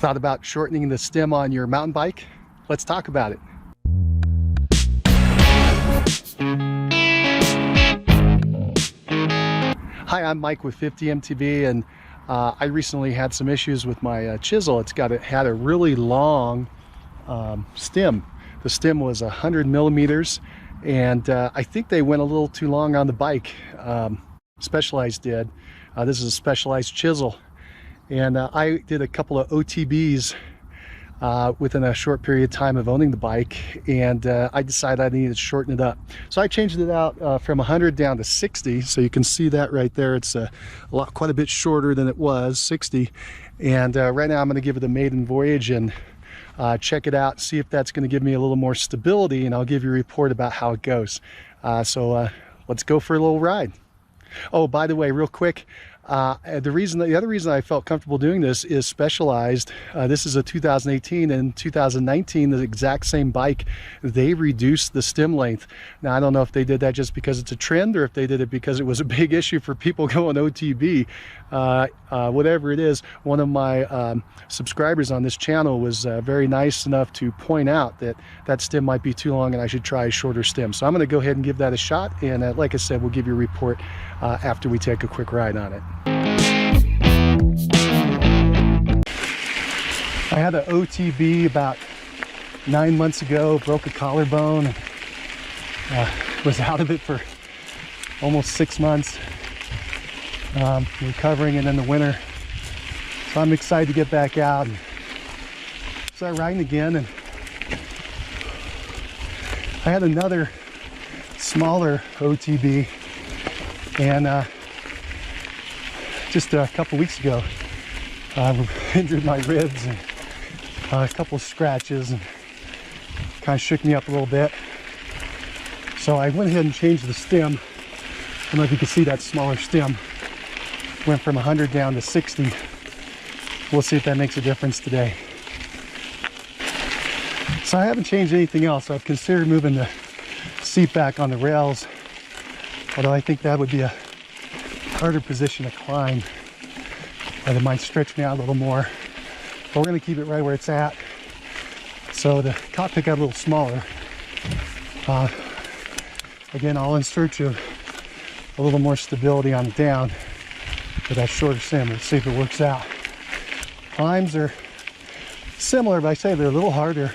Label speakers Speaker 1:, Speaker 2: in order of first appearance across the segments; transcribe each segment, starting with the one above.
Speaker 1: Thought about shortening the stem on your mountain bike? Let's talk about it. Hi, I'm Mike with 50 MTB, and I recently had some issues with my chisel. Had a really long stem. The stem was 100 millimeters, and I think they went a little too long on the bike. Specialized did. This is a Specialized chisel, and I did a couple of OTBs within a short period of time of owning the bike, and I decided I needed to shorten it up. So I changed it out from 100 down to 60. So you can see that right there. It's quite a bit shorter than it was, 60. And right now I'm going to give it a maiden voyage and check it out, see if that's going to give me a little more stability, and I'll give you a report about how it goes. So let's go for a little ride. Oh, by the way, real quick, the other reason I felt comfortable doing this is Specialized. This is a 2018, and 2019, the exact same bike, they reduced the stem length. Now, I don't know if they did that just because it's a trend or if they did it because it was a big issue for people going OTB. Whatever it is, one of my subscribers on this channel was very nice enough to point out that that stem might be too long and I should try a shorter stem. So I'm going to go ahead and give that a shot, and like I said, we'll give you a report after we take a quick ride on it. I had an OTB about 9 months ago, broke a collarbone, was out of it for almost 6 months, recovering, and in the winter. So I'm excited to get back out and start riding again. And I had another smaller OTB, and just a couple weeks ago, I injured my ribs and a couple of scratches, and kind of shook me up a little bit. So I went ahead and changed the stem. I don't know if you can see that smaller stem. Went from 100 down to 60. We'll see if that makes a difference today. So I haven't changed anything else. I've considered moving the seat back on the rails, although I think that would be a harder position to climb, and it might stretch me out a little more. But we're going to keep it right where it's at. So the cockpit got a little smaller. Again, all in search of a little more stability on the down with that shorter stem. Let's see if it works out. Climbs are similar, but I say they're a little harder.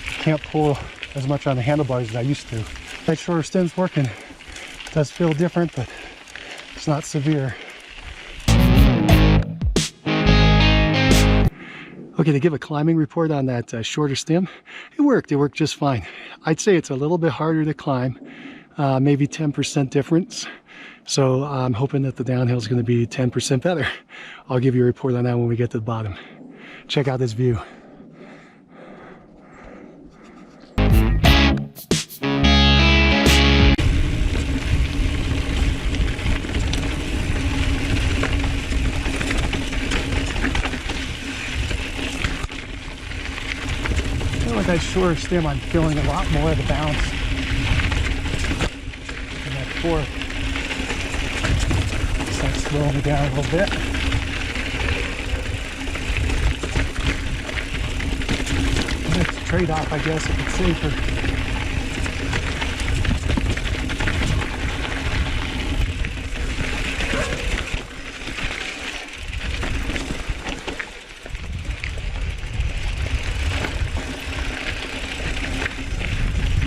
Speaker 1: Can't pull as much on the handlebars as I used to. That shorter stem's working. It does feel different, but it's not severe. Okay, to give a climbing report on that shorter stem, it worked just fine. I'd say it's a little bit harder to climb, maybe 10% difference. So I'm hoping that the downhill is going to be 10% better. I'll give you a report on that when we get to the bottom. Check out this view. With that shorter stem, I'm feeling a lot more of the bounce in that fork. So I'm slowing it down a little bit. It's a trade-off, I guess, if it's safer.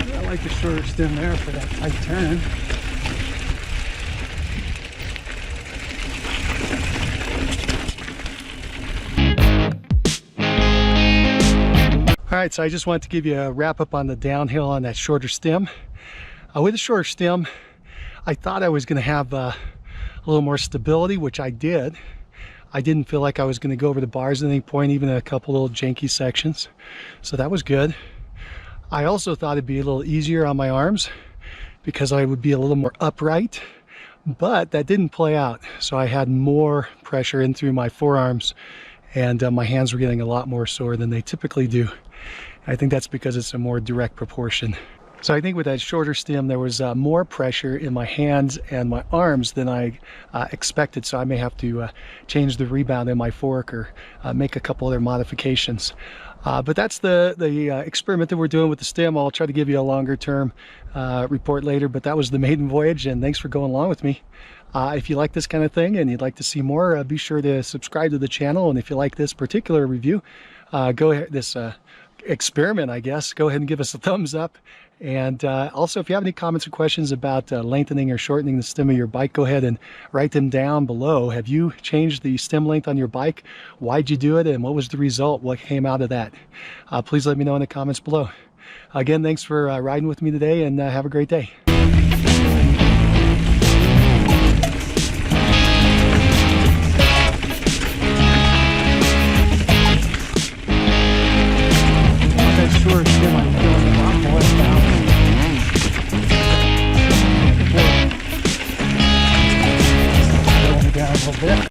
Speaker 1: I like the shorter stem there for that tight turn. All right, so I just wanted to give you a wrap up on the downhill on that shorter stem. With the shorter stem, I thought I was going to have a little more stability, which I did. I didn't feel like I was going to go over the bars at any point, even a couple little janky sections. So that was good. I also thought it'd be a little easier on my arms because I would be a little more upright, but that didn't play out. So I had more pressure in through my forearms, and my hands were getting a lot more sore than they typically do. I think that's because it's a more direct proportion. So I think with that shorter stem, there was more pressure in my hands and my arms than I expected. So I may have to change the rebound in my fork or make a couple other modifications. But that's the experiment that we're doing with the stem. I'll try to give you a longer term report later, but that was the maiden voyage, and thanks for going along with me. If you like this kind of thing and you'd like to see more, be sure to subscribe to the channel. And if you like this particular review, go ahead, this experiment, I guess, go ahead and give us a thumbs up. And also, if you have any comments or questions about lengthening or shortening the stem of your bike, go ahead and write them down below. Have you changed the stem length on your bike? Why'd you do it? And what was the result? What came out of that? Please let me know in the comments below. Again, thanks for riding with me today, and have a great day.